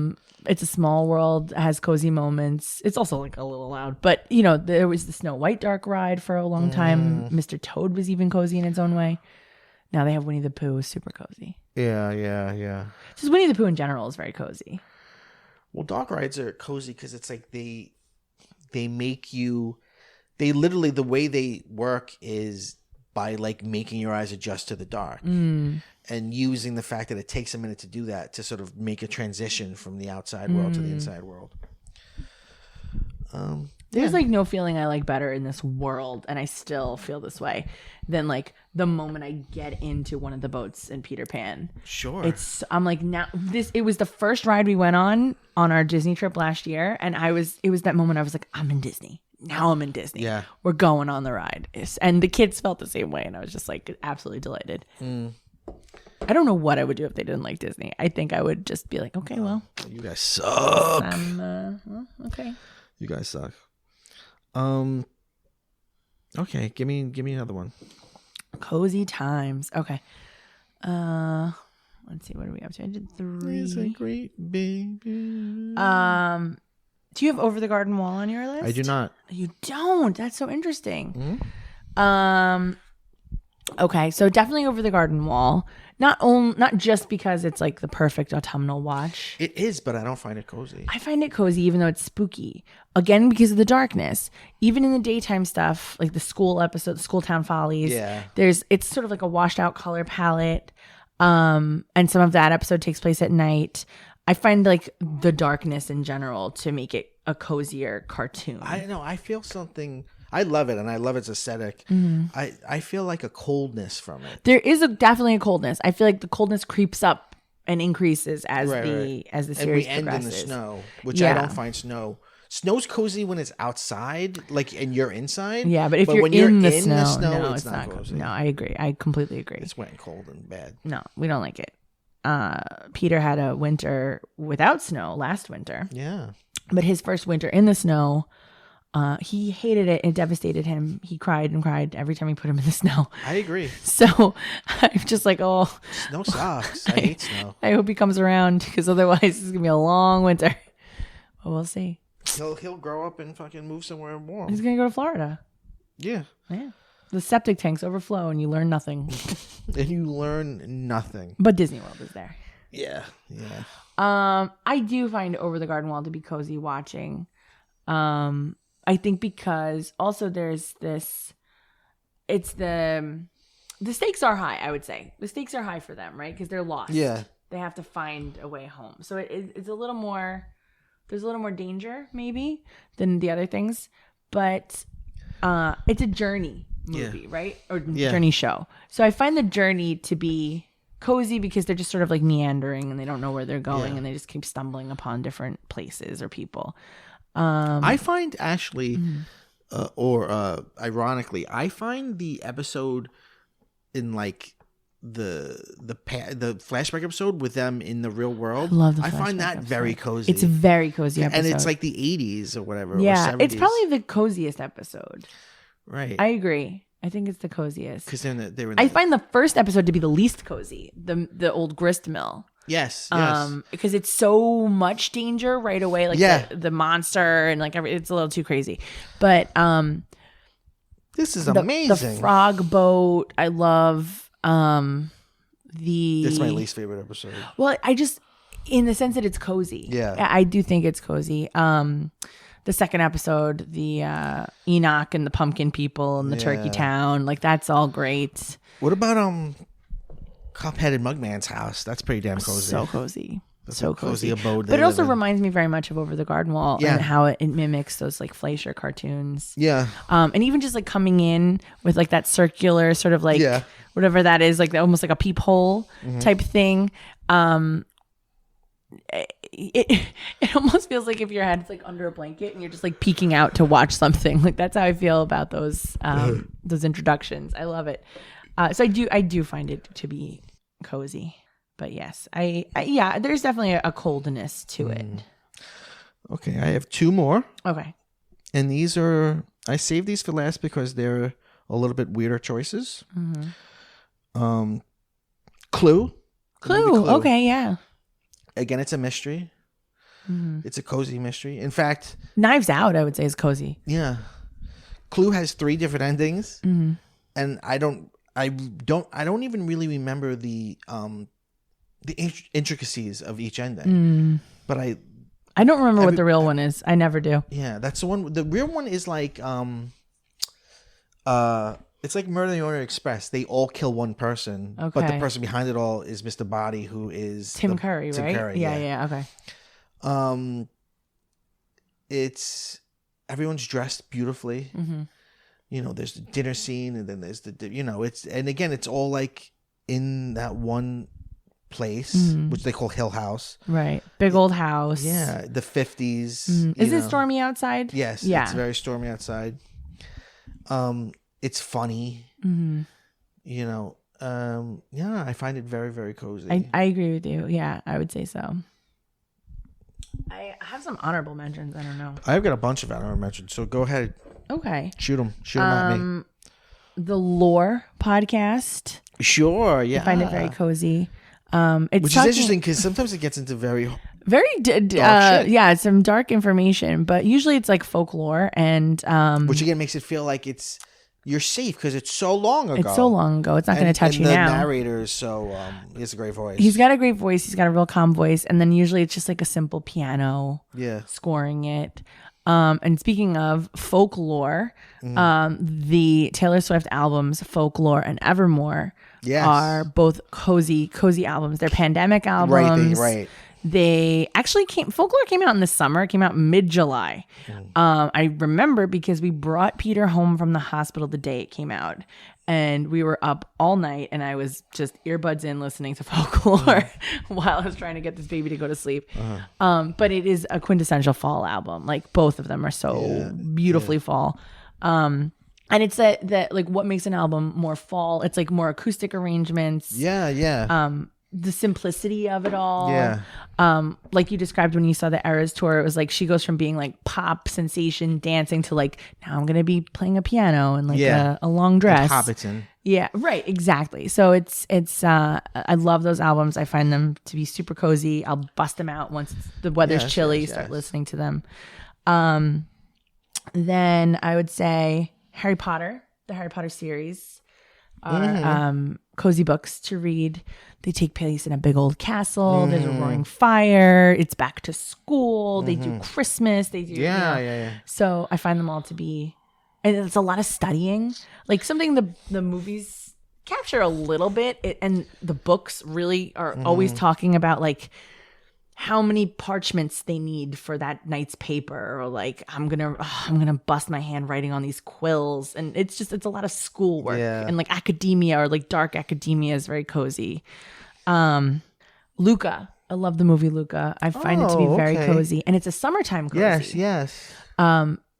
It's a small world, has cozy moments. It's also like a little loud, but there was the Snow White dark ride for a long time. Mr. Toad was even cozy in its own way. Now they have Winnie the Pooh, super cozy. Yeah. Just Winnie the Pooh in general is very cozy. Well, dark rides are cozy because it's like they make you. They literally, the way they work is by like making your eyes adjust to the dark and using the fact that it takes a minute to do that to sort of make a transition from the outside world to the inside world. There's like no feeling I like better in this world, and I still feel this way, than like the moment I get into one of the boats in Peter Pan. Sure. I'm like, now it was the first ride we went on our Disney trip last year, and it was that moment I was like, I'm in Disney. Now I'm in Disney. Yeah. We're going on the ride. And the kids felt the same way, and I was just like absolutely delighted. I don't know what I would do if they didn't like Disney. I think I would just be like, okay, well. You guys suck. Okay. You guys suck. Okay, give me another one. Cozy times. Okay. Let's see, what are we up to? I did 3. It's a great baby. Do you have Over the Garden Wall on your list? I do not. You don't? That's so interesting. Okay, so definitely Over the Garden Wall. Not just because it's like the perfect autumnal watch. It is, but I don't find it cozy. I find it cozy even though it's spooky. Again, because of the darkness. Even in the daytime stuff, like the school episode, School Town Follies. Yeah. It's sort of like a washed out color palette. And some of that episode takes place at night. I find like the darkness in general to make it a cozier cartoon. I know. I feel something. I love it, and I love its aesthetic. I feel like a coldness from it. There is definitely a coldness. I feel like the coldness creeps up and increases as as the series and we progresses. end in the snow, which I don't find snow. Snow's cozy when it's outside, like, and you're inside. Yeah, but if you're when in the snow, no, it's not cozy. No, I agree. I completely agree. It's wet and cold and bad. No, we don't like it. Peter had a winter without snow last winter. Yeah. But his first winter in the snow, he hated it. It devastated him. he cried and cried every time we put him in the snow. I agree. So I'm just like, oh. Snow sucks. I hate snow. I hope he comes around, because otherwise it's going to be a long winter. But we'll see. He'll grow up and fucking move somewhere warm. He's going to go to Florida. Yeah. Yeah. The septic tanks overflow and you learn nothing. And you learn nothing. But Disney World is there. Yeah. Yeah. I do find Over the Garden Wall to be cozy watching. I think because also there's this, it's the stakes are high, I would say. The stakes are high for them, right? Because they're lost. Yeah. They have to find a way home. So it's a little more, there's a little more danger maybe than the other things. But it's a journey movie, right? Or journey show. So I find the journey to be cozy because they're just sort of like meandering and they don't know where they're going and they just keep stumbling upon different places or people. I find actually, ironically, I find the episode in like the flashback episode with them in the real world. I love the I find that episode. very cozy. It's a very cozy episode. And it's like the 80s or whatever. Yeah, or 70s. it's probably the coziest episode. Right. I agree. I think it's the coziest. Because they were. I find the first episode to be the least cozy. The old grist mill. Yes. Because it's so much danger right away, like the monster and like it's a little too crazy. But this is amazing. The frog boat, I love. That's my least favorite episode. Well, I just in the sense that it's cozy. Yeah, I do think it's cozy. The second episode, the Enoch and the pumpkin people and the turkey town, like that's all great. What about Cup-headed Mugman's house? That's pretty damn cozy. So cozy. That's so a cozy abode. But it also reminds me very much of Over the Garden Wall and how it mimics those like Fleischer cartoons. Yeah. And even just like coming in with like that circular sort of like whatever that is, like almost like a peephole type thing. It almost feels like if your head's like under a blanket and you're just like peeking out to watch something. Like that's how I feel about those introductions. I love it. So I do find it to be cozy. But yes, I there's definitely a coldness to it. Okay, I have two more. Okay. And these I saved these for last because they're a little bit weirder choices. Clue. Clue. Okay, yeah. Again, it's a mystery. It's a cozy mystery. In fact, Knives Out, I would say, is cozy. Yeah. Clue has 3 different endings, and I don't even really remember the intricacies of each ending. But I don't remember what the real one is. I never do. Yeah, that's the one. The real one is like it's like Murder on the Orient Express. They all kill one person, but the person behind it all is Mr. Body, who is Tim Curry, right? Tim Curry, yeah. Okay. It's everyone's dressed beautifully. You know, there's the dinner scene, and then there's it's all like in that one place, which they call Hill House. Right. Big old house. Yeah. The 50s. Is it stormy outside? Yes. Yeah. It's very stormy outside. It's funny. You know, I find it very, very cozy. I agree with you. Yeah, I would say so. I have some honorable mentions. I don't know. I've got a bunch of honorable mentions, so go ahead. Okay. Shoot them at me. The Lore podcast. Sure, yeah. I find it very cozy. Which is interesting because sometimes it gets into very dark shit. Some dark information, but usually it's like folklore and which again makes it feel like you're safe because it's so long ago. It's so long ago. It's not going to touch you now. The narrator is he has a great voice. He's got a great voice. He's got a real calm voice, and then usually it's just like a simple piano. Scoring it. And speaking of folklore, the Taylor Swift albums Folklore and Evermore are both cozy albums. They're pandemic albums. Right. Folklore came out in the summer. It came out mid-July. I remember because we brought Peter home from the hospital the day it came out. And we were up all night, and I was just earbuds in listening to Folklore while I was trying to get this baby to go to sleep. But it is a quintessential fall album. Like, both of them are so beautifully fall. And it's that like what makes an album more fall. It's like more acoustic arrangements. The simplicity of it all. Like you described when you saw the Eras tour, it was like she goes from being like pop sensation dancing to like, now I'm gonna be playing a piano and like a long dress. Hobbiton. Yeah, right, exactly. So it's I love those albums. I find them to be super cozy. I'll bust them out once the weather's chilly, start listening to them. Then I would say Harry Potter, the Harry Potter series are cozy books to read. They take place in a big old castle. There's a roaring fire. It's back to school. They do Christmas. They do So I find them all to be, and it's a lot of studying, like something the movies capture a little bit, and the books really are always talking about like how many parchments they need for that night's paper, or like I'm gonna bust my hand writing on these quills, and it's a lot of schoolwork and like academia, or like dark academia is very cozy. Luca, I love the movie Luca. I find it to be very cozy, and it's a summertime cozy. Yes.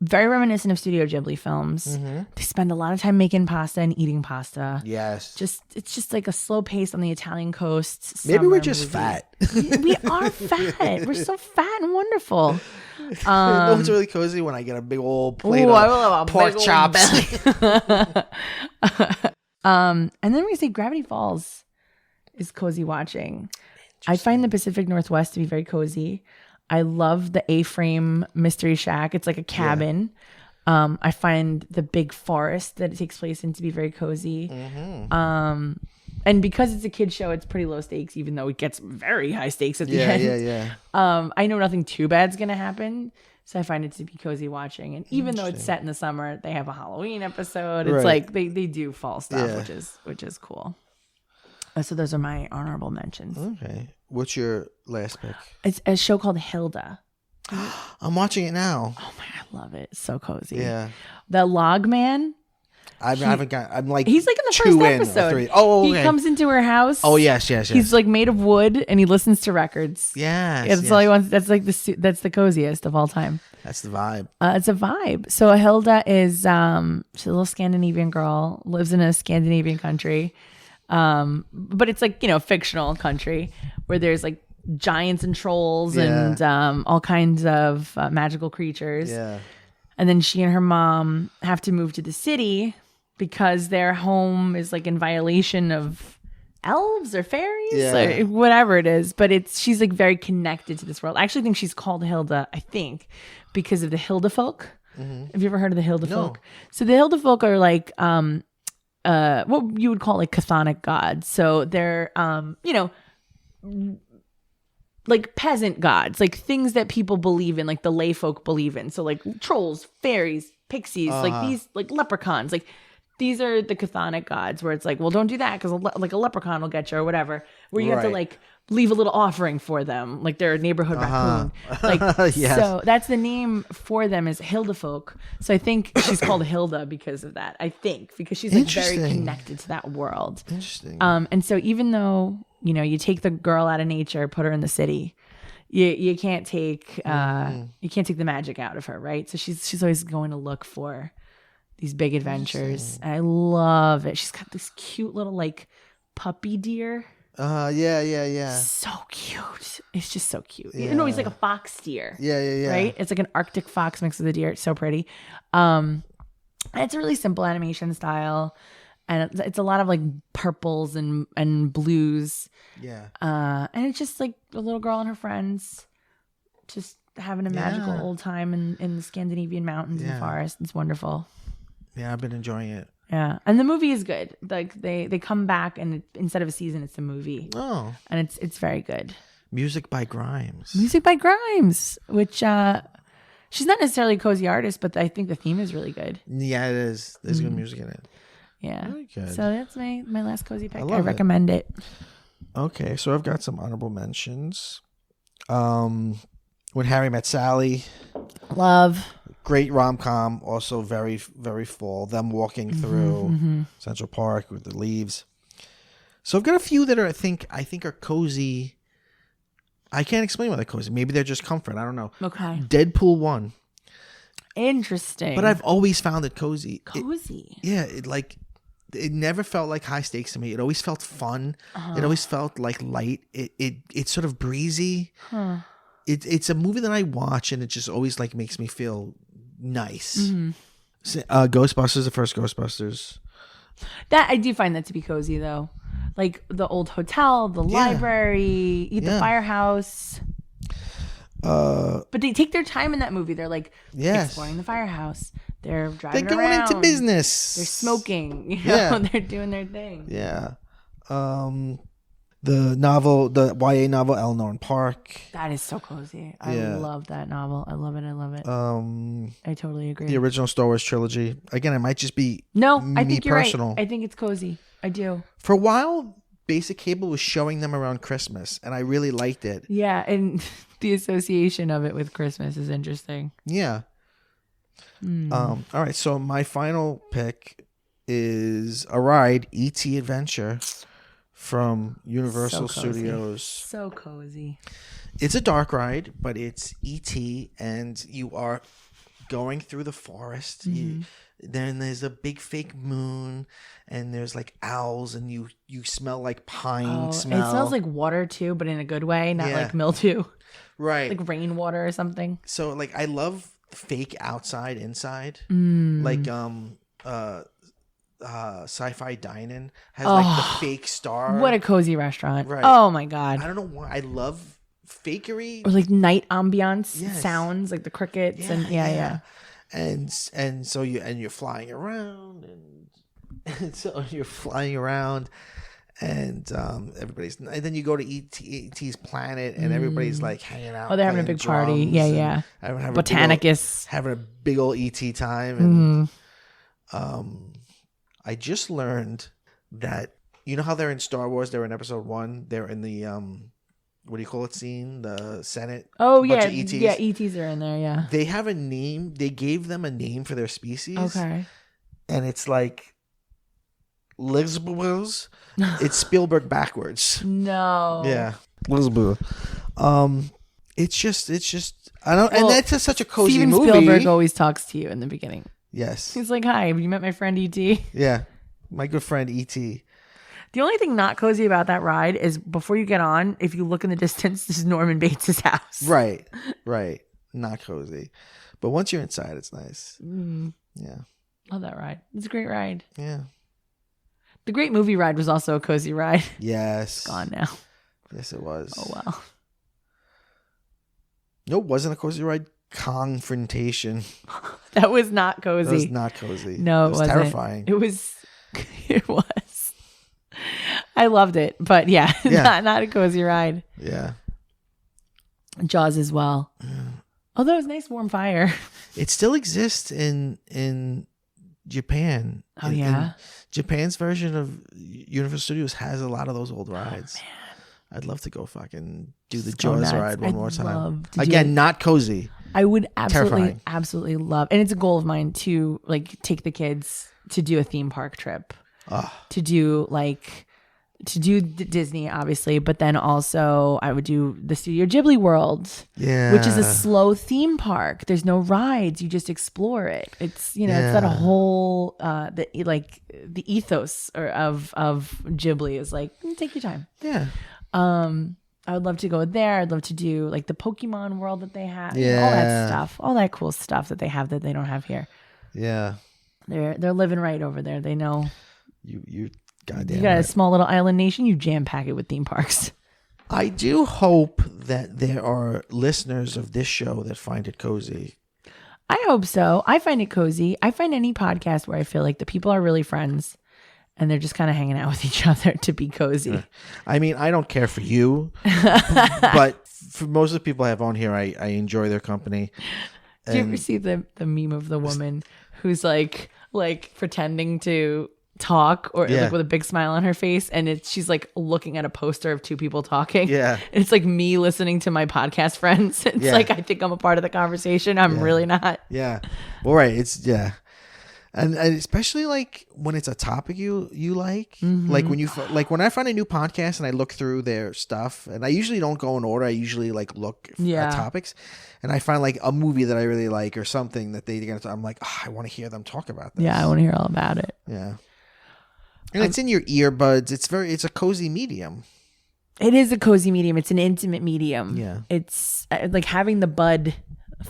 Very reminiscent of Studio Ghibli films. They spend a lot of time making pasta and eating pasta. Yes. It's just like a slow pace on the Italian coast. Maybe we're just fat. We are fat. We're so fat and wonderful. It's really cozy when I get a big old plate of pork chops. And then we say Gravity Falls is cozy watching. I find the Pacific Northwest to be very cozy. I love the A-frame Mystery Shack. It's like a cabin. I find the big forest that it takes place in to be very cozy. And because it's a kid's show, it's pretty low stakes, even though it gets very high stakes at the end. I know nothing too bad's going to happen. So I find it to be cozy watching. And even though it's set in the summer, they have a Halloween episode. It's like they do fall stuff, which is cool. So those are my honorable mentions. Okay. What's your last pick? It's a show called Hilda. I'm watching it now. Oh my, I love it. It's so cozy. Yeah. The Log Man. I'm like he's like in the first episode. 3. Oh, okay. He comes into her house. Oh yes. He's like made of wood and he listens to records. That's all he wants. That's like that's the coziest of all time. That's the vibe. It's a vibe. So Hilda is she's a little Scandinavian girl, lives in a Scandinavian country. But it's like, fictional country where there's like giants and trolls and all kinds of magical creatures. And then she and her mom have to move to the city because their home is like in violation of elves or fairies or whatever it is. But she's like very connected to this world. I actually think she's called Hilda, because of the Hilda folk. Have you ever heard of the Hilda folk? So the Hilda folk are like what you would call like chthonic gods. So they're like peasant gods, like things that people believe in, like the lay folk believe in. So like trolls, fairies, pixies, like these, like leprechauns, like these are the chthonic gods where it's like, well, don't do that because like a leprechaun will get you or whatever, where you have to like leave a little offering for them, like their neighborhood raccoon. Like so that's the name for them is Hilda folk. So I think she's called Hilda because of that. I think because she's like very connected to that world. Interesting. And so even though you take the girl out of nature, put her in the city, you can't take the magic out of her, right? So she's always going to look for these big adventures. And I love it. She's got this cute little like puppy deer. Yeah. So cute. It's just so cute. Yeah. He's like a fox deer. Yeah. Right? It's like an Arctic fox mixed with a deer. It's so pretty. And it's a really simple animation style. And it's a lot of like purples and blues. Yeah. And it's just like a little girl and her friends just having a magical old time in the Scandinavian mountains and forest. It's wonderful. Yeah, I've been enjoying it. Yeah, and the movie is good. Like they come back and instead of a season, it's a movie. Oh, and it's very good. Music by Grimes, which she's not necessarily a cozy artist, but I think the theme is really good. Yeah, it is. There's good music in it. Yeah, very good. So that's my last cozy pick. I recommend it. Okay, so I've got some honorable mentions. When Harry Met Sally. Love. Great rom-com. Also very, very full. Them walking through Central Park with the leaves. So I've got a few that are I think are cozy. I can't explain why they're cozy. Maybe they're just comfort. I don't know. Okay. Deadpool 1. Interesting. But I've always found it cozy. Cozy. It never felt like high stakes to me. It always felt fun. It always felt like light. It's sort of breezy. Huh. It's a movie that I watch and it just always like makes me feel nice. Ghostbusters, the first Ghostbusters. That I do find that to be cozy though. Like the old hotel, the library, the firehouse. But they take their time in that movie. They're like exploring the firehouse. They're driving around. They're going into business. They're smoking. You know? They're doing their thing. Yeah. The YA novel Eleanor and Park. That is so cozy. I love that novel. I love it. I totally agree. The original Star Wars trilogy. Again, it might just be I think you're personal. Right. I think it's cozy. I do. For a while, Basic Cable was showing them around Christmas, and I really liked it. Yeah, and the association of it with Christmas is interesting. Yeah. All right, so my final pick is a ride, E.T. Adventure from Universal Studios. So cozy. It's a dark ride, but it's E.T. and you are going through the forest. Then there's a big fake moon, and there's like owls, and you smell like pine smell. It smells like water too, but in a good way, not like mildew. Right. Like rainwater or something. So like I love fake outside, inside. Like Sci-Fi Dine-In has like the fake star. What a cozy restaurant. Right. Oh my God. I don't know why. I love fakery. Or like night ambiance sounds, like the crickets and so you're flying around and so you're flying around and everybody's, and then you go to E.T.'s planet and everybody's like hanging out. Oh, they're having a big party. Botanicus having a big old E.T. time. And I just learned that, you know how they're in Star Wars, they're in episode 1, they're in the what do you call it scene? The Senate. Oh, yeah. ETs. Yeah, ETs are in there, yeah. They have a name. They gave them a name for their species. Okay. And it's like Lisbos. It's Spielberg backwards. No. Yeah. Lisbos. It's just I don't, and that's such a cozy Steven movie. Spielberg always talks to you in the beginning. Yes. He's like, "Hi, have you met my friend E.T.?" Yeah. My good friend E.T. The only thing not cozy about that ride is before you get on, if you look in the distance, this is Norman Bates' house. Right. Not cozy. But once you're inside, it's nice. Yeah. Love that ride. It's a great ride. Yeah. The Great Movie Ride was also a cozy ride. Yes. It's gone now. Yes, it was. Oh, well. No, it wasn't a cozy ride. Confrontation. That was not cozy. That was not cozy. No, it wasn't. Terrifying. It was. I loved it, but not a cozy ride. Yeah. Jaws as well. Yeah. Although it was nice warm fire. It still exists in Japan. Oh, yeah? Japan's version of Universal Studios has a lot of those old rides. Oh, man. I'd love to go fucking do the Jaws ride one more time. Again, not cozy. I would absolutely love, and it's a goal of mine to like take the kids to do a theme park trip. To do Disney, obviously, but then also I would do the Studio Ghibli World, which is a slow theme park. There's no rides; you just explore it. It's it's that whole the ethos of Ghibli is like take your time. Yeah. I would love to go there. I'd love to do like the Pokemon world that they have, all that stuff, all that cool stuff that they have that they don't have here. Yeah, they're living right over there. They know. You goddamn. You got a small little island nation. You jam pack it with theme parks. I do hope that there are listeners of this show that find it cozy. I hope so. I find it cozy. I find any podcast where I feel like the people are really friends and they're just kind of hanging out with each other to be cozy. I mean, I don't care for you, but for most of the people I have on here, I enjoy their company. Do you ever see the meme of the woman who's like pretending to talk or like with a big smile on her face, and she's like looking at a poster of two people talking. Yeah. And it's like me listening to my podcast friends. It's like I think I'm a part of the conversation. I'm really not. Yeah. Well, right. It's And especially like when it's a topic you like, like when I find a new podcast and I look through their stuff, and I usually don't go in order. I usually like look at topics, and I find like a movie that I really like or something that I'm like, I want to hear them talk about this. Yeah, I want to hear all about it. Yeah. And it's in your earbuds. It's a cozy medium. It is a cozy medium. It's an intimate medium. Yeah. It's like having the bud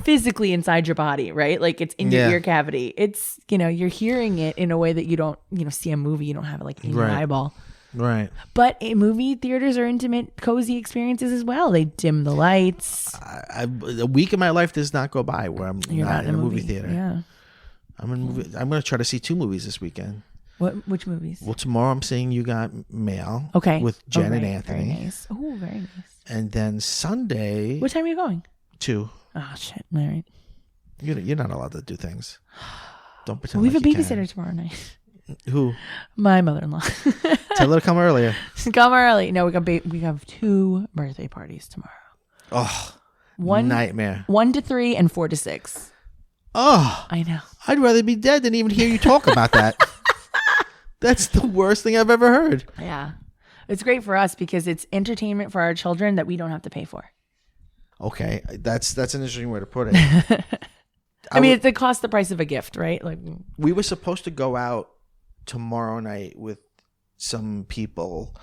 physically inside your body, right? Like it's in your ear cavity. It's, you're hearing it in a way that you don't, see a movie. You don't have it like in your eyeball. Right. But movie theaters are intimate, cozy experiences as well. They dim the lights. A week of my life does not go by where I'm not in a movie theater. Yeah. I'm going to try to see 2 movies this weekend. Which movies? Well, tomorrow I'm seeing You Got Mail. Okay. With Jen and Anthony. Very nice. Oh, very nice. And then Sunday. What time are you going? 2. Oh, shit. All right. You're not allowed to do things. Don't pretend We have like a babysitter tomorrow night. Who? My mother-in-law. Tell her to come earlier. Come early. No, we have 2 birthday parties tomorrow. Oh, one nightmare. 1 to 3 and 4 to 6. Oh, I know. I'd rather be dead than even hear you talk about that. That's the worst thing I've ever heard. Yeah. It's great for us because it's entertainment for our children that we don't have to pay for. Okay. That's an interesting way to put it. I mean, it costs the price of a gift, right? Like we were supposed to go out tomorrow night with some people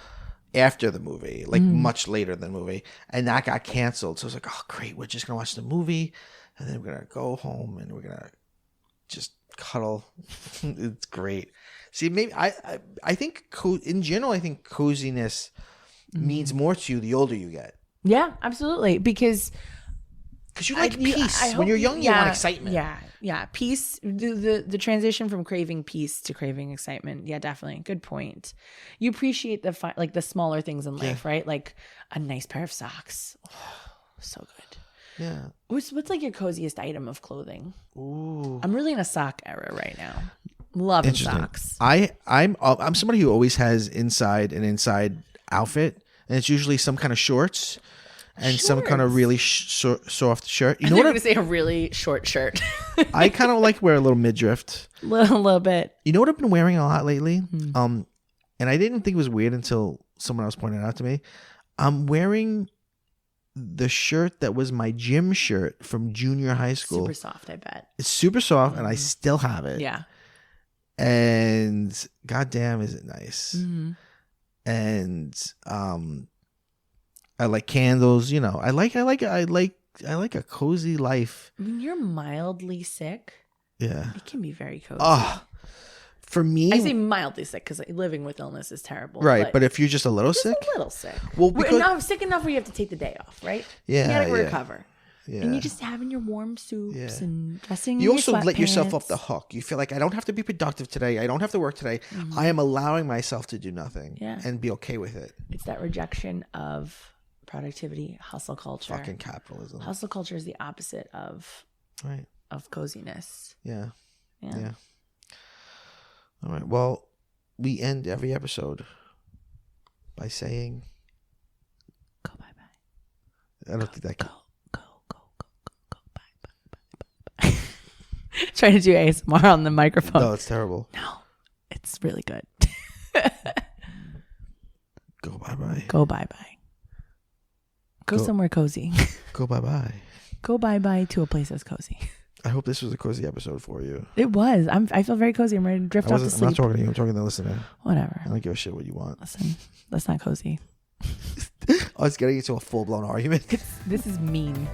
after the movie, like much later than the movie, and that got canceled. So I was like, oh, great. We're just going to watch the movie, and then we're going to go home, and we're going to just cuddle. It's great. See, maybe I think in general, I think coziness means more to you the older you get. Yeah, absolutely. Because you like peace. When you're young, you want excitement. Yeah. Peace. The transition from craving peace to craving excitement. Yeah, definitely. Good point. You appreciate the smaller things in life, right? Like a nice pair of socks. Oh, so good. Yeah. What's like your coziest item of clothing? Ooh. I'm really in a sock era right now. Loving socks. I'm somebody who always has an inside outfit, and it's usually some kind of shorts and some kind of really soft shirt. You know what? I'm going to say a really short shirt. I kind of like to wear a little midriff. A little bit. You know what I've been wearing a lot lately? And I didn't think it was weird until someone else pointed it out to me. I'm wearing the shirt that was my gym shirt from junior high school. Super soft, I bet. It's super soft, and I still have it. Yeah. And goddamn, is it nice? And I like candles. I like a cozy life. When you're mildly sick, it can be very cozy. For me, I say mildly sick because living with illness is terrible. Right, but if you're just a little sick, well, sick enough where you have to take the day off, right? Yeah, you gotta recover. Yeah. And you just having your warm soups and dressing. You also let yourself off the hook. You feel like I don't have to be productive today. I don't have to work today. I am allowing myself to do nothing and be okay with it. It's that rejection of productivity, hustle culture. Fucking capitalism. Hustle culture is the opposite of coziness. Yeah. All right. Well, we end every episode by saying, "Go bye bye." I don't think that can. Go bye. Trying to do ASMR on the microphone. No, it's terrible. No, it's really good. Go bye bye. Go bye bye. Go somewhere cozy. Go bye bye. Go bye bye to a place that's cozy. I hope this was a cozy episode for you. It was. I feel very cozy. I'm ready to drift off to sleep. I'm not talking to you. I'm talking to the listener. Whatever. I don't give a shit what you want. Listen, that's not cozy. I was getting into a full blown argument. This is mean.